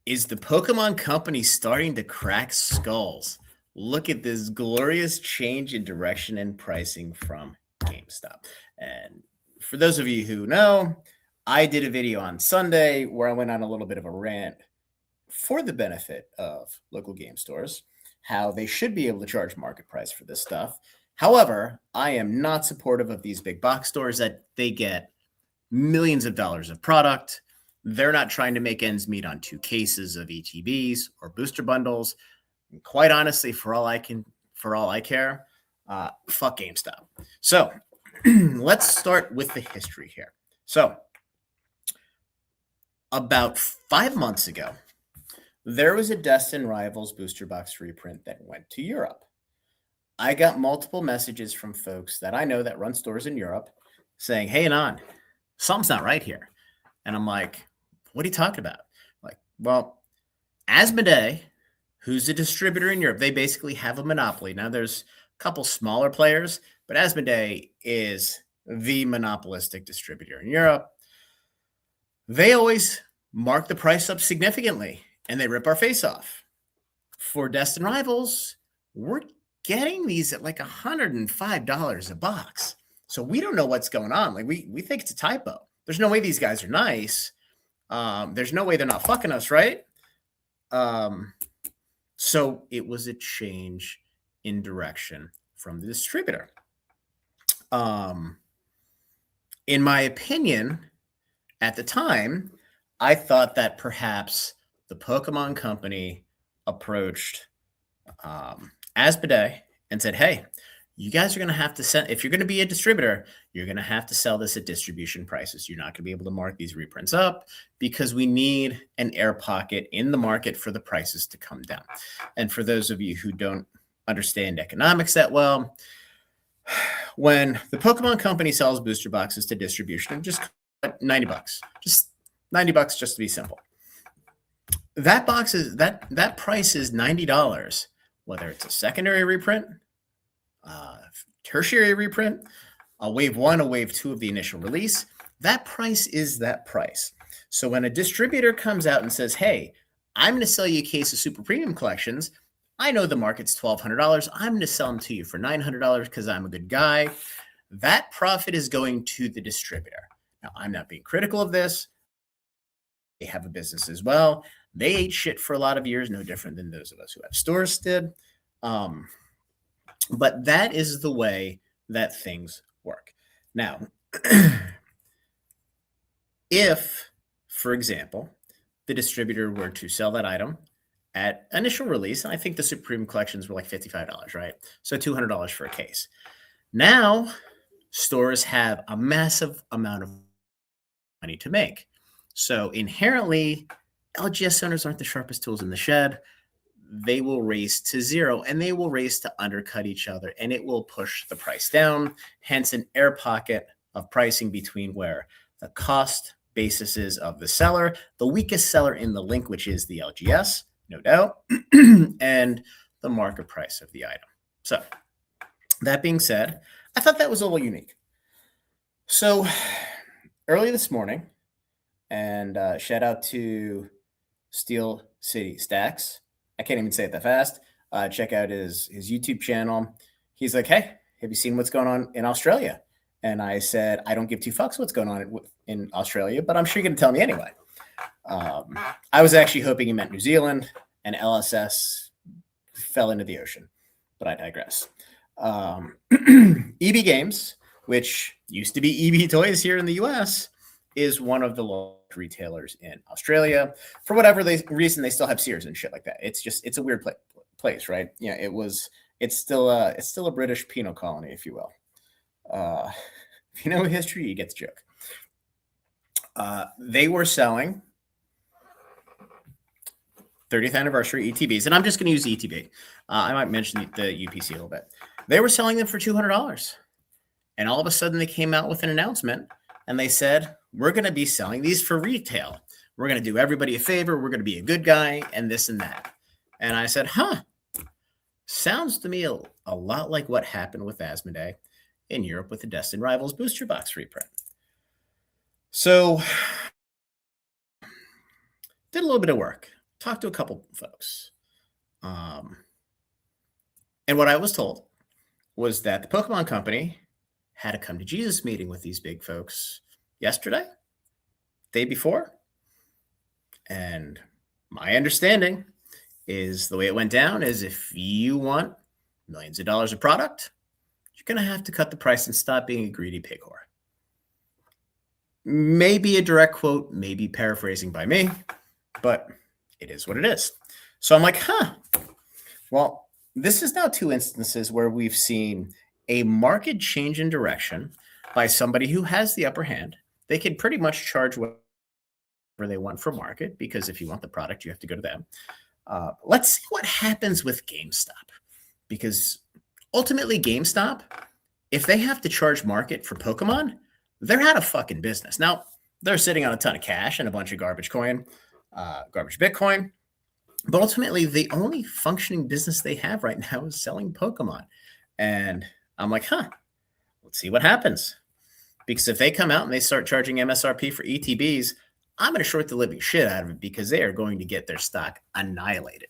Is the Pokemon Company starting to crack skulls? Look at this glorious change in direction and pricing from GameStop. And for those of you who know, I did a video on Sunday where I went on a little bit of a rant for the benefit of local game stores, how they should be able to charge market price for this stuff. However, I am not supportive of these big box stores that they get millions of dollars of product. They're not trying to make ends meet on 2 cases of ETBs or booster bundles. And quite honestly, for all I care, fuck GameStop. So let's start with the history here. So about 5 months ago, there was a Destin Rivals booster box reprint that went to Europe. I got multiple messages from folks that I know that run stores in Europe saying, hey, Anon, something's not right here. And I'm like, what are you talking about? Like, well, Asmodee, who's a distributor in Europe, they basically have a monopoly. Now, there's a couple smaller players, but Asmodee is the monopolistic distributor in Europe. They always mark the price up significantly, and they rip our face off. For Destin Rivals, we're getting these at like $105 a box. So we don't know what's going on. Like we think it's a typo. There's no way these guys are nice. There's no way they're not fucking us, right? So it was a change in direction from the distributor. In my opinion, at the time, I thought that perhaps the Pokemon Company approached Asmodee and said, hey, you guys are going to have to sell, if you're going to be a distributor, you're going to have to sell this at distribution prices. You're not going to be able to mark these reprints up because we need an air pocket in the market for the prices to come down. And for those of you who don't understand economics that well, when the Pokemon Company sells booster boxes to distribution, just $90, just $90 just to be simple. That box is that price is $90, whether it's a secondary reprint, tertiary reprint, a wave 1, a wave 2 of the initial release. That price is that price. So when a distributor comes out and says, hey, I'm going to sell you a case of super premium collections, I know the market's $1,200. I'm going to sell them to you for $900 because I'm a good guy. That profit is going to the distributor. Now, I'm not being critical of this. They have a business as well. They ate shit for a lot of years, no different than those of us who have stores did. But that is the way that things work. Now, if, for example, the distributor were to sell that item at initial release, and I think the Supreme collections were like $55, right? So $200 for a case. Now, stores have a massive amount of money to make. So inherently, LGS owners aren't the sharpest tools in the shed. They will race to zero, and they will race to undercut each other, and it will push the price down, hence an air pocket of pricing between where the cost basis is of the seller, the weakest seller in the link, which is the LGS, no doubt, and the market price of the item. So that being said, I thought that was a little unique. So early this morning, and shout out to Steel City Stacks. I can't even say it that fast. Check out his YouTube channel. He's like, hey, have you seen what's going on in Australia? And I said, I don't give 2 fucks what's going on in Australia, but I'm sure you're going to tell me anyway. I was actually hoping he meant New Zealand, and LSS fell into the ocean, but I digress. EB Games, which used to be EB Toys here in the US, is one of the large retailers in Australia. For whatever reason, they still have Sears and shit like that. It's a weird place, right? Yeah, it's still a British penal colony, if you will. If you know history, you get the joke. They were selling 30th anniversary ETBs, and I'm just going to use ETB. I might mention the UPC a little bit. They were selling them for $200, and all of a sudden they came out with an announcement, and they said, we're going to be selling these for retail. We're going to do everybody a favor. We're going to be a good guy and this and that. And I said, sounds to me a lot like what happened with Asmodee in Europe with the Destin Rivals booster box reprint. So did a little bit of work. talked to a couple folks. And what I was told was that the Pokemon Company had a come to Jesus meeting with these big folks yesterday, day before. And my understanding is the way it went down is if you want millions of dollars of product, you're going to have to cut the price and stop being a greedy pig whore. Maybe a direct quote, maybe paraphrasing by me, but it is what it is. So I'm like, well, this is now two instances where we've seen a market change in direction by somebody who has the upper hand. They can pretty much charge whatever they want for market, because if you want the product, you have to go to them. Let's see what happens with GameStop, because ultimately GameStop, if they have to charge market for Pokemon, they're out of fucking business. Now, they're sitting on a ton of cash and a bunch of garbage Bitcoin. But ultimately, the only functioning business they have right now is selling Pokemon. And I'm like, let's see what happens. Because if they come out and they start charging MSRP for ETBs, I'm going to short the living shit out of it, because they are going to get their stock annihilated.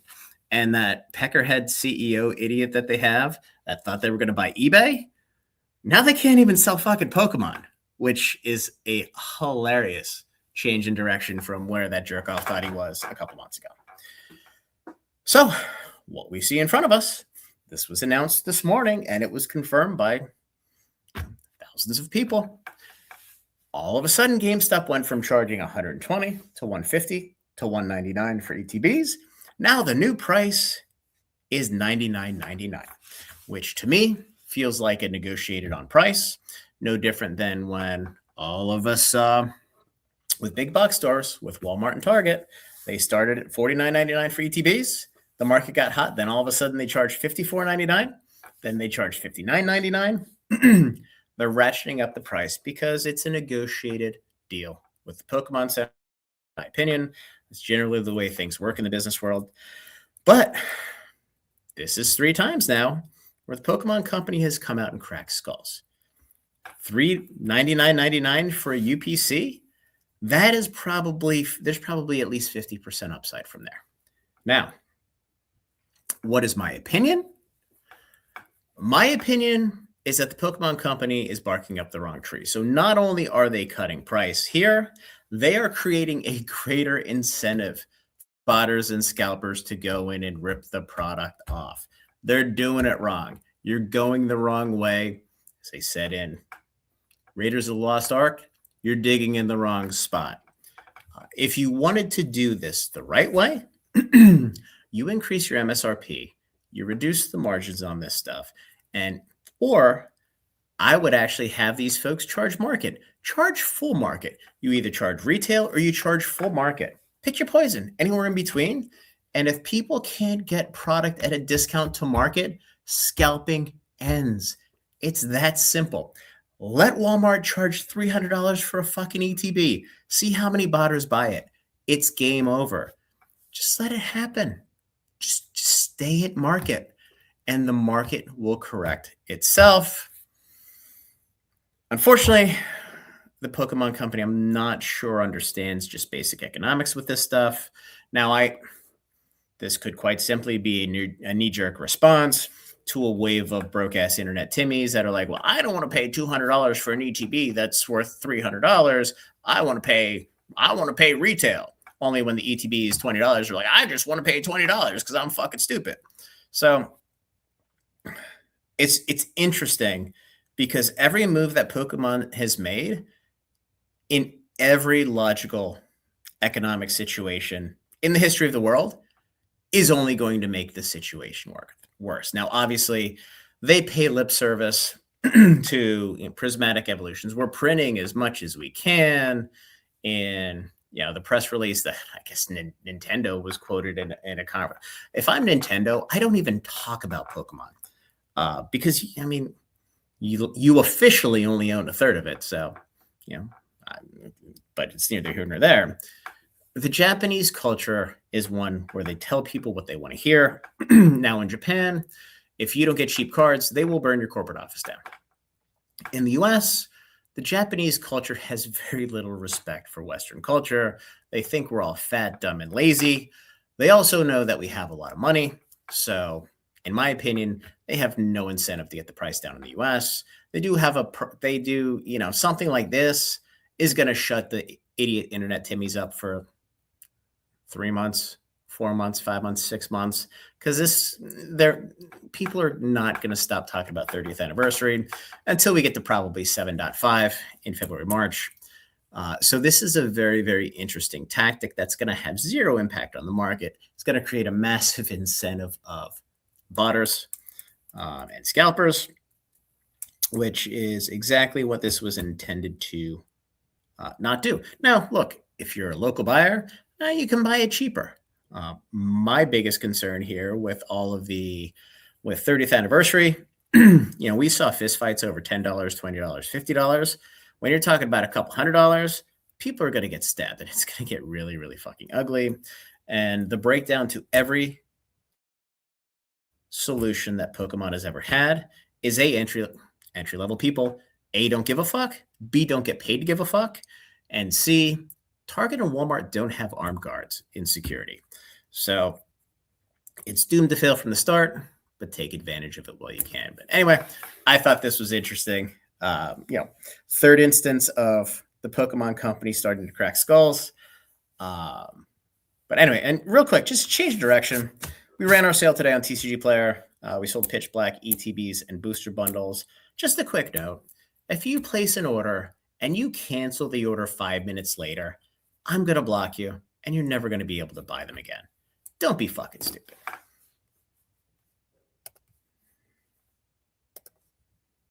And that peckerhead CEO idiot that they have that thought they were going to buy eBay, now they can't even sell fucking Pokemon, which is a hilarious change in direction from where that jerk off thought he was a couple months ago. So what we see in front of us, this was announced this morning and it was confirmed by thousands of people. All of a sudden, GameStop went from charging $120 to $150 to $199 for ETBs. Now the new price is $99.99, which to me feels like a negotiated on price. No different than when all of us with big box stores, with Walmart and Target, they started at $49.99 for ETBs. The market got hot. Then all of a sudden they charged $54.99. Then they charged $59.99. They're ratcheting up the price because it's a negotiated deal with the Pokemon set. In my opinion, it's generally the way things work in the business world. But this is 3 times now where the Pokemon Company has come out and cracked skulls. $99.99 for a UPC. That is there's probably at least 50% upside from there. Now, what is my opinion? My opinion is that the Pokemon Company is barking up the wrong tree. So not only are they cutting price here, they are creating a greater incentive for botters and scalpers to go in and rip the product off. They're doing it wrong. You're going the wrong way. As they said in Raiders of the Lost Ark, you're digging in the wrong spot. If you wanted to do this the right way, you increase your MSRP, you reduce the margins on this stuff, or I would actually have these folks charge market, charge full market. You either charge retail or you charge full market. Pick your poison, anywhere in between. And if people can't get product at a discount to market, scalping ends. It's that simple. Let Walmart charge $300 for a fucking ETB. See how many botters buy it. It's game over. Just let it happen. Just stay at market, and the market will correct itself. Unfortunately, the Pokemon Company, I'm not sure understands just basic economics with this stuff. Now, this could quite simply be a knee-jerk response to a wave of broke-ass internet Timmies that are like, well, I don't want to pay $200 for an ETB that's worth $300. I want to pay retail. Only when the ETB is $20, you're like, I just want to pay $20 because I'm fucking stupid. So it's interesting because every move that Pokemon has made in every logical economic situation in the history of the world is only going to make the situation worse. Now, obviously, they pay lip service to prismatic evolutions. We're printing as much as we can. In the press release that I guess Nintendo was quoted in a conference. If I'm Nintendo, I don't even talk about Pokemon because you officially only own a third of it. So, but it's neither here nor there. The Japanese culture is one where they tell people what they want to hear. Now in Japan, if you don't get cheap cards, they will burn your corporate office down. In the US, the Japanese culture has very little respect for Western culture. They think we're all fat, dumb, and lazy. They also know that we have a lot of money. So, in my opinion, they have no incentive to get the price down in the US. They do have something like this is going to shut the idiot internet Timmies up for 3 months, 4 months, 5 months, 6 months, because people are not going to stop talking about 30th anniversary until we get to probably 7.5 in February, March. So this is a very, very interesting tactic that's going to have zero impact on the market. It's going to create a massive incentive of botters and scalpers, which is exactly what this was intended to not do. Now, look, if you're a local buyer, you can buy it cheaper. My biggest concern here with with 30th anniversary, we saw fistfights over $10, $20, $50. When you're talking about a couple $100, people are going to get stabbed, and it's going to get really, really fucking ugly. And the breakdown to every solution that Pokemon has ever had is entry level people. A, don't give a fuck. B, don't get paid to give a fuck. And C, Target and Walmart don't have armed guards in security. So it's doomed to fail from the start, but take advantage of it while you can. But anyway, I thought this was interesting. Third instance of the Pokemon company starting to crack skulls. But anyway, and real quick, just change direction. We ran our sale today on TCG Player. We sold Pitch Black, ETBs, and booster bundles. Just a quick note. If you place an order and you cancel the order 5 minutes later, I'm going to block you, and you're never going to be able to buy them again. Don't be fucking stupid.